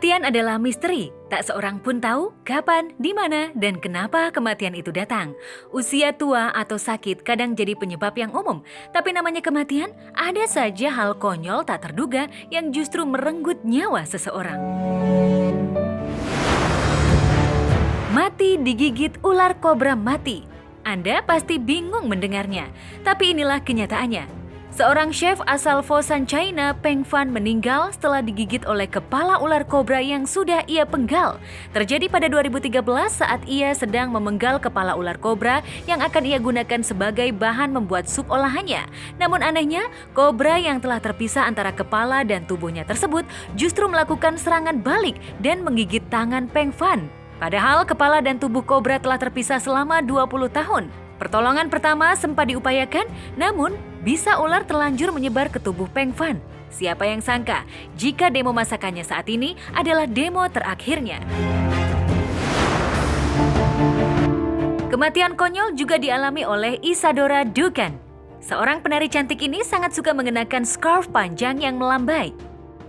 Kematian adalah misteri. Tak seorang pun tahu kapan, di mana, dan kenapa kematian itu datang. Usia tua atau sakit kadang jadi penyebab yang umum. Tapi namanya kematian, ada saja hal konyol tak terduga yang justru merenggut nyawa seseorang. Mati digigit ular kobra mati. Anda pasti bingung mendengarnya, tapi inilah kenyataannya. Seorang chef asal Foshan, China, Peng Fan meninggal setelah digigit oleh kepala ular kobra yang sudah ia penggal. Terjadi pada 2013 saat ia sedang memenggal kepala ular kobra yang akan ia gunakan sebagai bahan membuat sup olahannya. Namun anehnya, kobra yang telah terpisah antara kepala dan tubuhnya tersebut justru melakukan serangan balik dan menggigit tangan Peng Fan. Padahal kepala dan tubuh kobra telah terpisah selama 20 tahun. Pertolongan pertama sempat diupayakan, namun bisa ular terlanjur menyebar ke tubuh Peng Fan. Siapa yang sangka jika demo masakannya saat ini adalah demo terakhirnya. Kematian konyol juga dialami oleh Isadora Duncan. Seorang penari cantik ini sangat suka mengenakan scarf panjang yang melambai.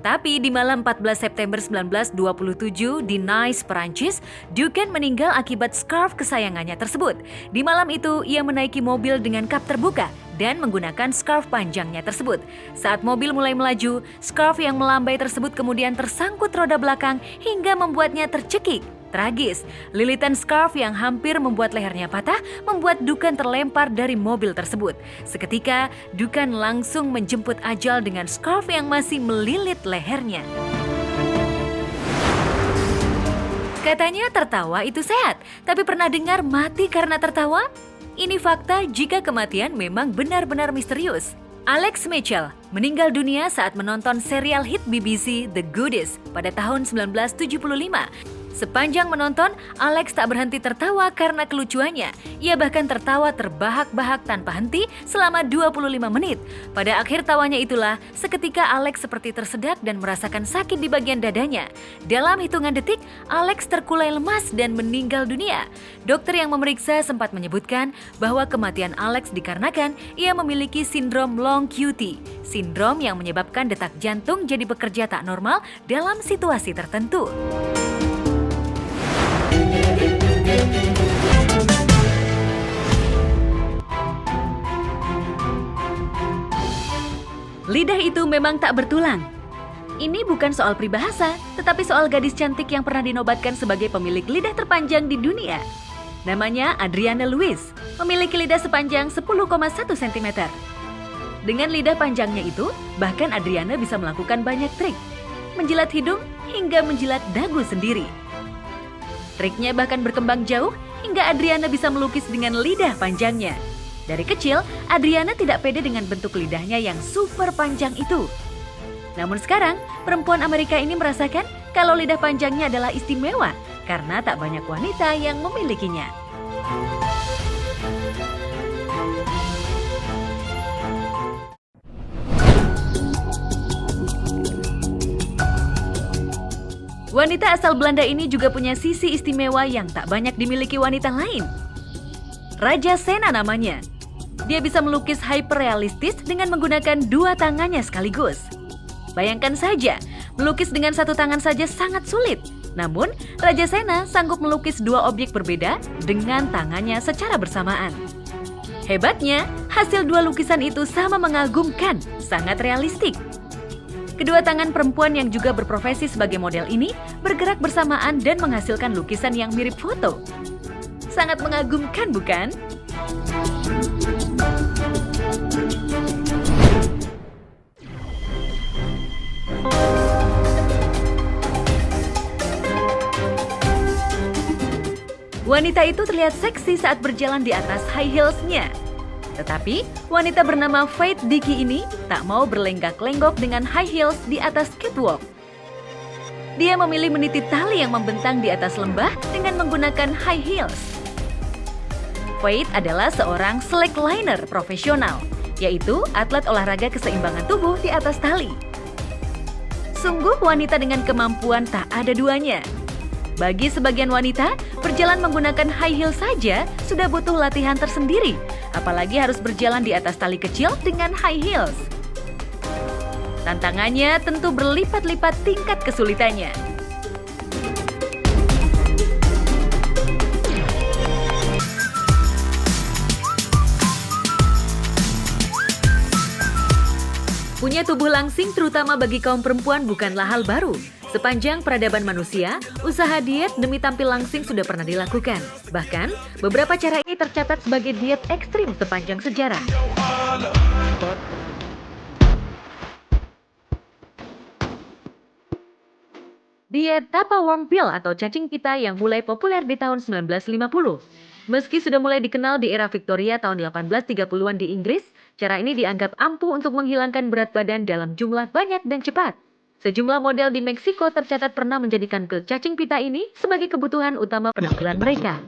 Tapi di malam 14 September 1927 di Nice, Perancis, Duncan meninggal akibat scarf kesayangannya tersebut. Di malam itu, ia menaiki mobil dengan kap terbuka dan menggunakan scarf panjangnya tersebut. Saat mobil mulai melaju, scarf yang melambai tersebut kemudian tersangkut roda belakang hingga membuatnya tercekik. Tragis, lilitan scarf yang hampir membuat lehernya patah membuat Duncan terlempar dari mobil tersebut. Seketika, Duncan langsung menjemput ajal dengan scarf yang masih melilit lehernya. Katanya tertawa itu sehat, tapi pernah dengar mati karena tertawa? Ini fakta jika kematian memang benar-benar misterius. Alex Mitchell meninggal dunia saat menonton serial hit BBC The Goodies pada tahun 1975. Sepanjang menonton, Alex tak berhenti tertawa karena kelucuannya. Ia bahkan tertawa terbahak-bahak tanpa henti selama 25 menit. Pada akhir tawanya itulah, seketika Alex seperti tersedak dan merasakan sakit di bagian dadanya. Dalam hitungan detik, Alex terkulai lemas dan meninggal dunia. Dokter yang memeriksa sempat menyebutkan bahwa kematian Alex dikarenakan ia memiliki sindrom long QT, sindrom yang menyebabkan detak jantung jadi bekerja tak normal dalam situasi tertentu. Lidah itu memang tak bertulang. Ini bukan soal peribahasa, tetapi soal gadis cantik yang pernah dinobatkan sebagai pemilik lidah terpanjang di dunia. Namanya Adriana Lewis, memiliki lidah sepanjang 10,1 cm. Dengan lidah panjangnya itu, bahkan Adriana bisa melakukan banyak trik. Menjilat hidung hingga menjilat dagu sendiri. Triknya bahkan berkembang jauh hingga Adriana bisa melukis dengan lidah panjangnya. Dari kecil, Adriana tidak pede dengan bentuk lidahnya yang super panjang itu. Namun sekarang, perempuan Amerika ini merasakan kalau lidah panjangnya adalah istimewa karena tak banyak wanita yang memilikinya. Wanita asal Belanda ini juga punya sisi istimewa yang tak banyak dimiliki wanita lain. Raja Sena namanya. Dia bisa melukis hyperrealistis dengan menggunakan dua tangannya sekaligus. Bayangkan saja, melukis dengan satu tangan saja sangat sulit. Namun, Raja Sena sanggup melukis dua objek berbeda dengan tangannya secara bersamaan. Hebatnya, hasil dua lukisan itu sama mengagumkan, sangat realistik. Kedua tangan perempuan yang juga berprofesi sebagai model ini bergerak bersamaan dan menghasilkan lukisan yang mirip foto. Sangat mengagumkan, bukan? Wanita itu terlihat seksi saat berjalan di atas high heels-nya. Tetapi, wanita bernama Faith Dickey ini tak mau berlenggak-lenggok dengan high heels di atas catwalk. Dia memilih meniti tali yang membentang di atas lembah dengan menggunakan high heels. Faith adalah seorang slackliner profesional, yaitu atlet olahraga keseimbangan tubuh di atas tali. Sungguh wanita dengan kemampuan tak ada duanya. Bagi sebagian wanita, berjalan menggunakan high heel saja sudah butuh latihan tersendiri, apalagi harus berjalan di atas tali kecil dengan high heels. Tantangannya tentu berlipat-lipat tingkat kesulitannya. Punya tubuh langsing terutama bagi kaum perempuan bukanlah hal baru. Sepanjang peradaban manusia, usaha diet demi tampil langsing sudah pernah dilakukan. Bahkan, beberapa cara ini tercatat sebagai diet ekstrim sepanjang sejarah. Diet tapeworm pill atau cacing pita yang mulai populer di tahun 1950. Meski sudah mulai dikenal di era Victoria tahun 1830-an di Inggris, cara ini dianggap ampuh untuk menghilangkan berat badan dalam jumlah banyak dan cepat. Sejumlah model di Meksiko tercatat pernah menjadikan pil cacing pita ini sebagai kebutuhan utama penampilan mereka.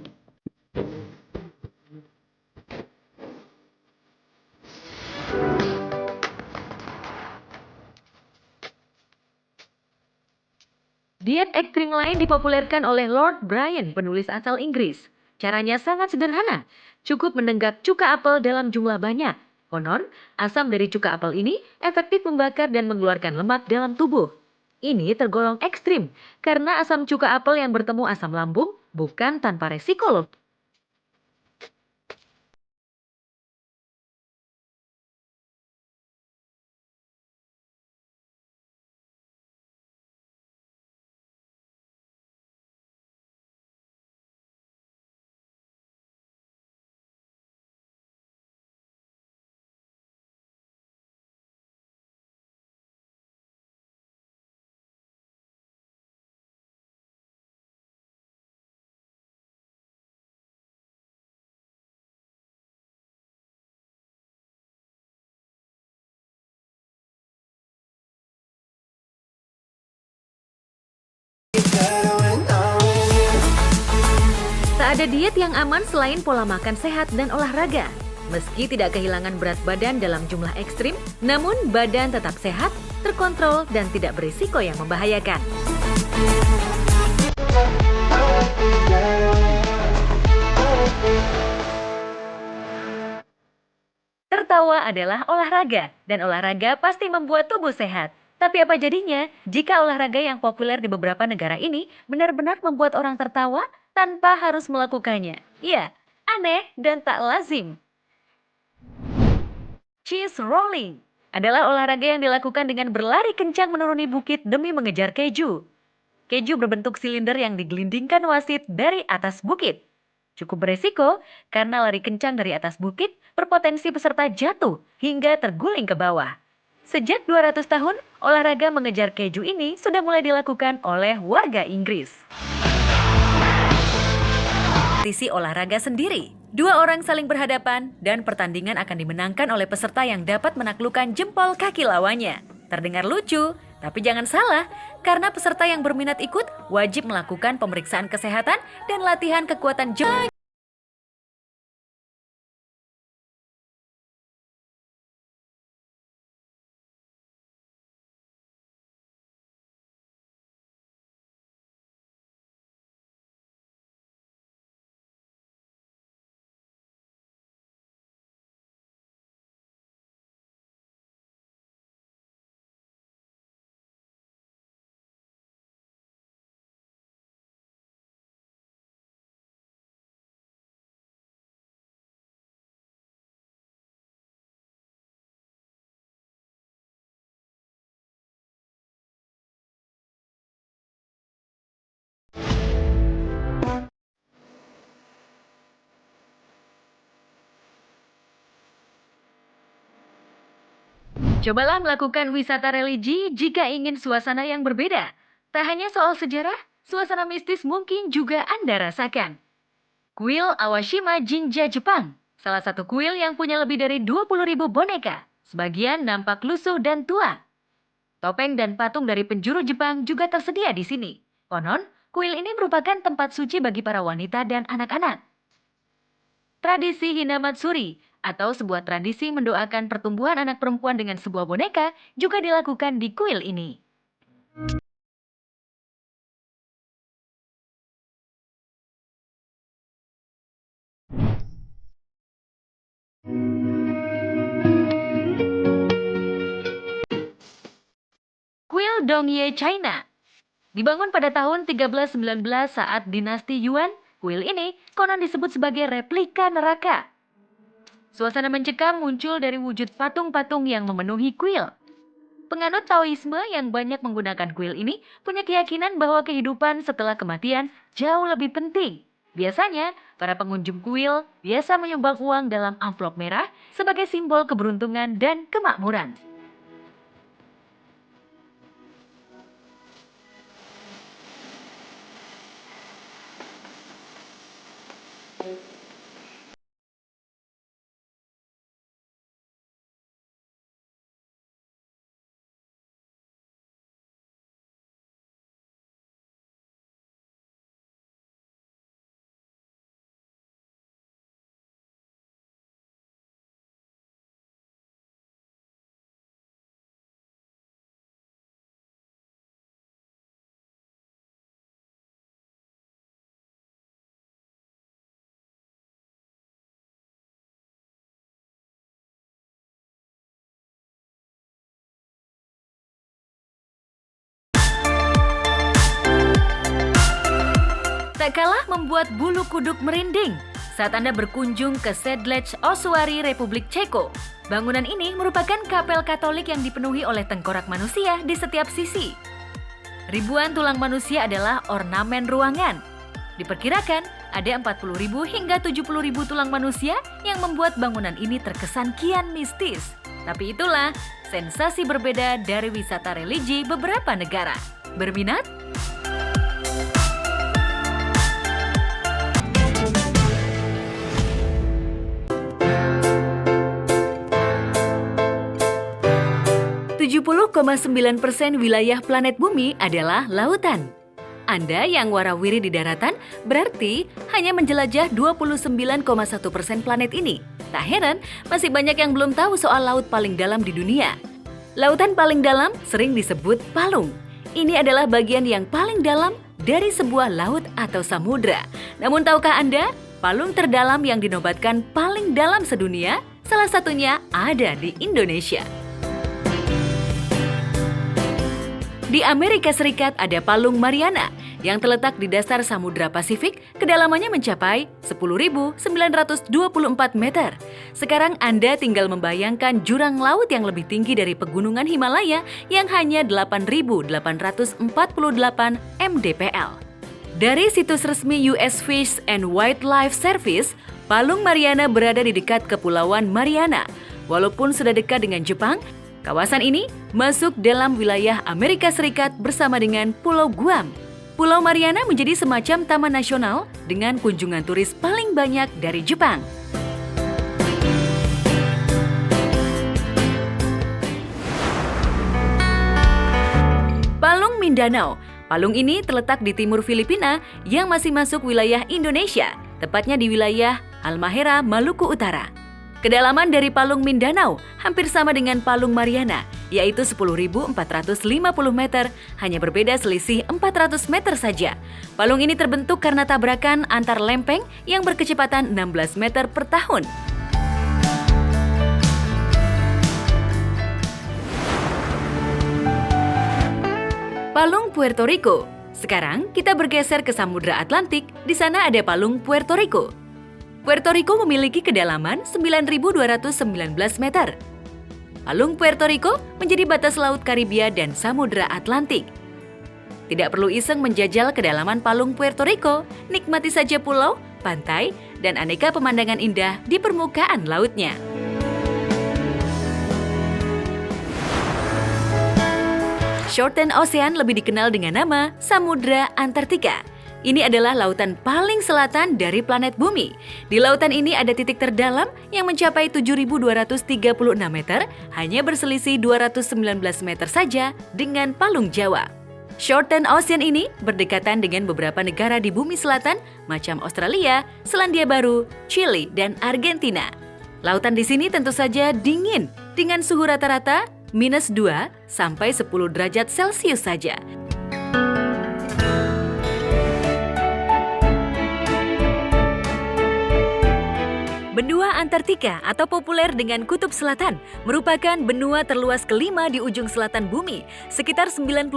Diet ekstrim lain dipopulerkan oleh Lord Bryan, penulis asal Inggris. Caranya sangat sederhana, cukup menenggak cuka apel dalam jumlah banyak. Konon, asam dari cuka apel ini efektif membakar dan mengeluarkan lemak dalam tubuh. Ini tergolong ekstrim, karena asam cuka apel yang bertemu asam lambung bukan tanpa resiko loh. Tak ada diet yang aman selain pola makan sehat dan olahraga. Meski tidak kehilangan berat badan dalam jumlah ekstrim, namun badan tetap sehat, terkontrol, dan tidak berisiko yang membahayakan. Tertawa adalah olahraga, dan olahraga pasti membuat tubuh sehat. Tapi apa jadinya jika olahraga yang populer di beberapa negara ini benar-benar membuat orang tertawa tanpa harus melakukannya? Iya, aneh dan tak lazim. Cheese rolling adalah olahraga yang dilakukan dengan berlari kencang menuruni bukit demi mengejar keju. Keju berbentuk silinder yang digelindingkan wasit dari atas bukit. Cukup beresiko karena lari kencang dari atas bukit berpotensi peserta jatuh hingga terguling ke bawah. Sejak 200 tahun, olahraga mengejar keju ini sudah mulai dilakukan oleh warga Inggris. Kompetisi olahraga sendiri. Dua orang saling berhadapan dan pertandingan akan dimenangkan oleh peserta yang dapat menaklukkan jempol kaki lawannya. Terdengar lucu, tapi jangan salah, karena peserta yang berminat ikut wajib melakukan pemeriksaan kesehatan dan latihan kekuatan jempol. Cobalah melakukan wisata religi jika ingin suasana yang berbeda. Tak hanya soal sejarah, suasana mistis mungkin juga Anda rasakan. Kuil Awashima Jinja Jepang, salah satu kuil yang punya lebih dari 20.000 boneka. Sebagian nampak lusuh dan tua. Topeng dan patung dari penjuru Jepang juga tersedia di sini. Konon, kuil ini merupakan tempat suci bagi para wanita dan anak-anak. Tradisi Hinamatsuri atau sebuah tradisi mendoakan pertumbuhan anak perempuan dengan sebuah boneka juga dilakukan di kuil ini. Kuil Dongye China dibangun pada tahun 1319 saat dinasti Yuan. Kuil ini konon disebut sebagai replika neraka. Suasana mencekam muncul dari wujud patung-patung yang memenuhi kuil. Penganut Taoisme yang banyak menggunakan kuil ini punya keyakinan bahwa kehidupan setelah kematian jauh lebih penting. Biasanya, para pengunjung kuil biasa menyumbang uang dalam amplop merah sebagai simbol keberuntungan dan kemakmuran. Tak kalah membuat bulu kuduk merinding saat Anda berkunjung ke Sedlec Ossuary, Republik Ceko. Bangunan ini merupakan kapel Katolik yang dipenuhi oleh tengkorak manusia di setiap sisi. Ribuan tulang manusia adalah ornamen ruangan. Diperkirakan ada 40.000 hingga 70.000 tulang manusia yang membuat bangunan ini terkesan kian mistis. Tapi itulah sensasi berbeda dari wisata religi beberapa negara. Berminat? ,9% wilayah planet bumi adalah lautan. Anda yang warawiri di daratan berarti hanya menjelajah 29,1% planet ini. Tak heran, masih banyak yang belum tahu soal laut paling dalam di dunia. Lautan paling dalam sering disebut palung. Ini adalah bagian yang paling dalam dari sebuah laut atau samudra. Namun tahukah Anda, palung terdalam yang dinobatkan paling dalam sedunia, salah satunya ada di Indonesia. Di Amerika Serikat ada Palung Mariana yang terletak di dasar Samudra Pasifik, kedalamannya mencapai 10.924 meter. Sekarang Anda tinggal membayangkan jurang laut yang lebih tinggi dari pegunungan Himalaya yang hanya 8.848 mdpl. Dari situs resmi US Fish and Wildlife Service, Palung Mariana berada di dekat Kepulauan Mariana. Walaupun sudah dekat dengan Jepang, kawasan ini masuk dalam wilayah Amerika Serikat bersama dengan Pulau Guam. Pulau Mariana menjadi semacam taman nasional dengan kunjungan turis paling banyak dari Jepang. Palung Mindanao. Palung ini terletak di timur Filipina yang masih masuk wilayah Indonesia, tepatnya di wilayah Halmahera, Maluku Utara. Kedalaman dari Palung Mindanao hampir sama dengan Palung Mariana, yaitu 10.450 meter, hanya berbeda selisih 400 meter saja. Palung ini terbentuk karena tabrakan antar lempeng yang berkecepatan 16 meter per tahun. Palung Puerto Rico. Sekarang kita bergeser ke Samudra Atlantik, di sana ada Palung Puerto Rico. Puerto Rico memiliki kedalaman 9.219 meter. Palung Puerto Rico menjadi batas laut Karibia dan Samudra Atlantik. Tidak perlu iseng menjajal kedalaman Palung Puerto Rico, nikmati saja pulau, pantai, dan aneka pemandangan indah di permukaan lautnya. Shorten Ocean lebih dikenal dengan nama Samudra Antartika. Ini adalah lautan paling selatan dari planet bumi. Di lautan ini ada titik terdalam yang mencapai 7.236 meter, hanya berselisih 219 meter saja dengan Palung Jawa. Shorten Ocean ini berdekatan dengan beberapa negara di bumi selatan, macam Australia, Selandia Baru, Chili, dan Argentina. Lautan di sini tentu saja dingin, dengan suhu rata-rata -2 sampai 10 derajat Celcius saja. Benua Antartika atau populer dengan Kutub Selatan merupakan benua terluas kelima di ujung selatan bumi. Sekitar 98%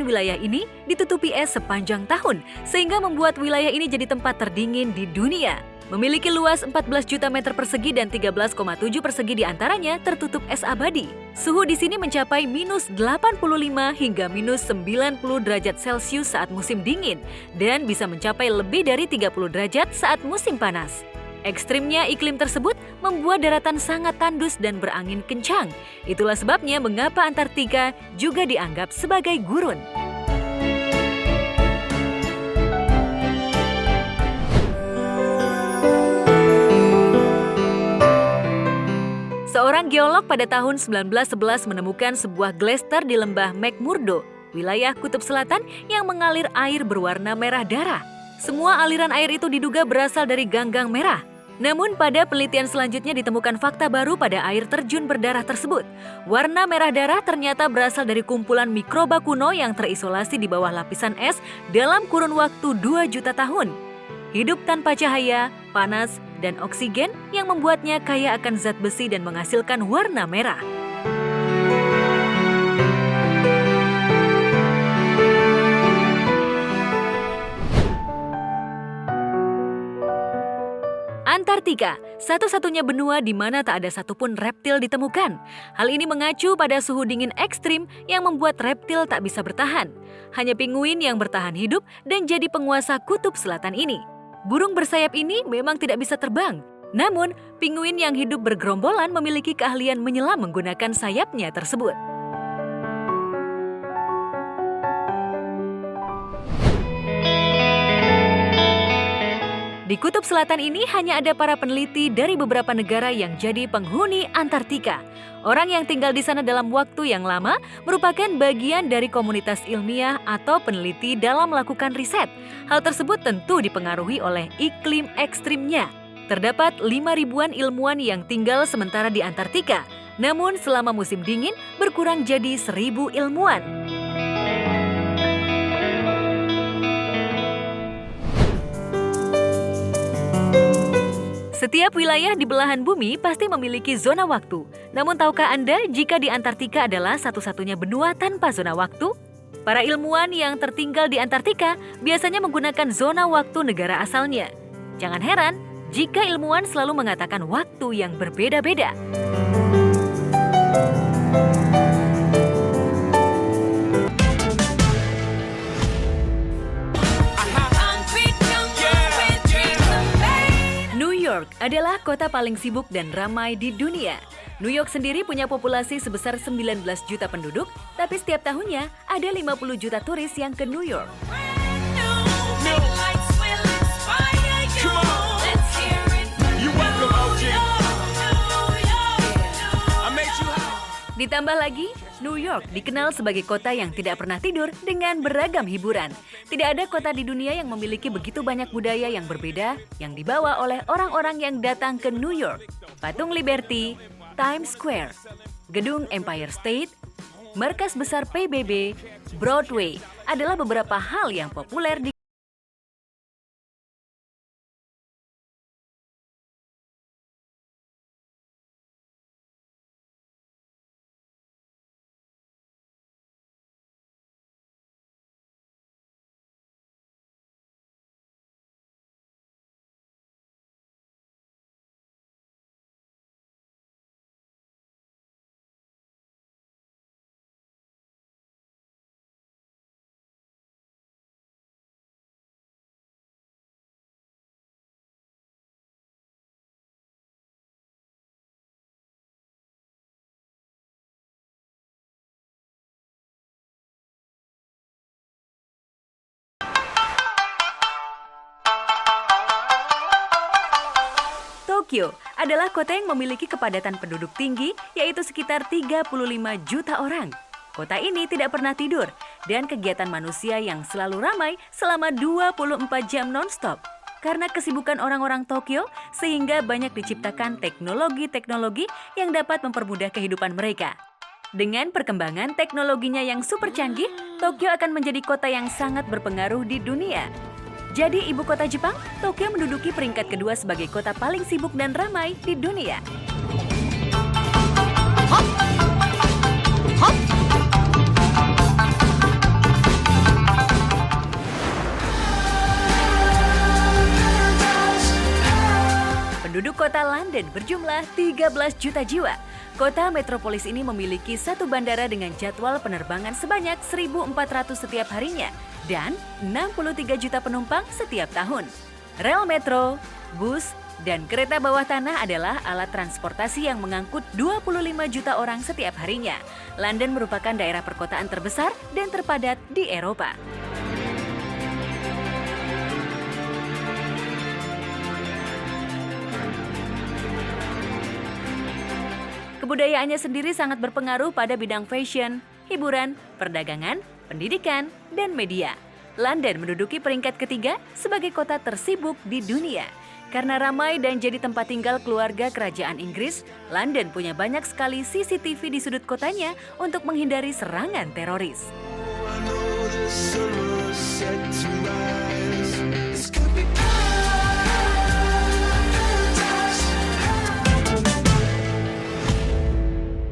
wilayah ini ditutupi es sepanjang tahun, sehingga membuat wilayah ini jadi tempat terdingin di dunia. Memiliki luas 14 juta meter persegi dan 13,7 persegi diantaranya tertutup es abadi. Suhu di sini mencapai minus 85 hingga minus 90 derajat Celcius saat musim dingin dan bisa mencapai lebih dari 30 derajat saat musim panas. Ekstrimnya iklim tersebut membuat daratan sangat tandus dan berangin kencang. Itulah sebabnya mengapa Antartika juga dianggap sebagai gurun. Seorang geolog pada tahun 1911 menemukan sebuah glacier di lembah McMurdo, wilayah Kutub Selatan yang mengalir air berwarna merah darah. Semua aliran air itu diduga berasal dari ganggang merah. Namun pada penelitian selanjutnya ditemukan fakta baru pada air terjun berdarah tersebut. Warna merah darah ternyata berasal dari kumpulan mikroba kuno yang terisolasi di bawah lapisan es dalam kurun waktu 2 juta tahun. Hidup tanpa cahaya, panas, dan oksigen yang membuatnya kaya akan zat besi dan menghasilkan warna merah. Antartika, satu-satunya benua di mana tak ada satupun reptil ditemukan. Hal ini mengacu pada suhu dingin ekstrim yang membuat reptil tak bisa bertahan. Hanya penguin yang bertahan hidup dan jadi penguasa Kutub Selatan ini. Burung bersayap ini memang tidak bisa terbang. Namun, penguin yang hidup bergerombolan memiliki keahlian menyelam menggunakan sayapnya tersebut. Di Kutub Selatan ini hanya ada para peneliti dari beberapa negara yang jadi penghuni Antartika. Orang yang tinggal di sana dalam waktu yang lama merupakan bagian dari komunitas ilmiah atau peneliti dalam melakukan riset. Hal tersebut tentu dipengaruhi oleh iklim ekstrimnya. Terdapat 5.000-an ilmuwan yang tinggal sementara di Antartika. Namun selama musim dingin berkurang jadi 1.000 ilmuwan. Setiap wilayah di belahan bumi pasti memiliki zona waktu. Namun tahukah Anda jika di Antartika adalah satu-satunya benua tanpa zona waktu? Para ilmuwan yang tertinggal di Antartika biasanya menggunakan zona waktu negara asalnya. Jangan heran jika ilmuwan selalu mengatakan waktu yang berbeda-beda. New York adalah kota paling sibuk dan ramai di dunia. New York sendiri punya populasi sebesar 19 juta penduduk, tapi setiap tahunnya ada 50 juta turis yang ke New York. Ditambah lagi, New York dikenal sebagai kota yang tidak pernah tidur dengan beragam hiburan. Tidak ada kota di dunia yang memiliki begitu banyak budaya yang berbeda yang dibawa oleh orang-orang yang datang ke New York. Patung Liberty, Times Square, Gedung Empire State, markas besar PBB, Broadway adalah beberapa hal yang populer di Tokyo adalah kota yang memiliki kepadatan penduduk tinggi, yaitu sekitar 35 juta orang. Kota ini tidak pernah tidur, dan kegiatan manusia yang selalu ramai selama 24 jam non-stop. Karena kesibukan orang-orang Tokyo, sehingga banyak diciptakan teknologi-teknologi yang dapat mempermudah kehidupan mereka. Dengan perkembangan teknologinya yang super canggih, Tokyo akan menjadi kota yang sangat berpengaruh di dunia. Jadi ibu kota Jepang, Tokyo menduduki peringkat kedua sebagai kota paling sibuk dan ramai di dunia. Penduduk kota London berjumlah 13 juta jiwa. Kota metropolis ini memiliki satu bandara dengan jadwal penerbangan sebanyak 1.400 setiap harinya dan 63 juta penumpang setiap tahun. Rel metro, bus, dan kereta bawah tanah adalah alat transportasi yang mengangkut 25 juta orang setiap harinya. London merupakan daerah perkotaan terbesar dan terpadat di Eropa. Kebudayaannya sendiri sangat berpengaruh pada bidang fashion, hiburan, perdagangan, pendidikan, dan media. London menduduki peringkat ketiga sebagai kota tersibuk di dunia. Karena ramai dan jadi tempat tinggal keluarga kerajaan Inggris, London punya banyak sekali CCTV di sudut kotanya untuk menghindari serangan teroris.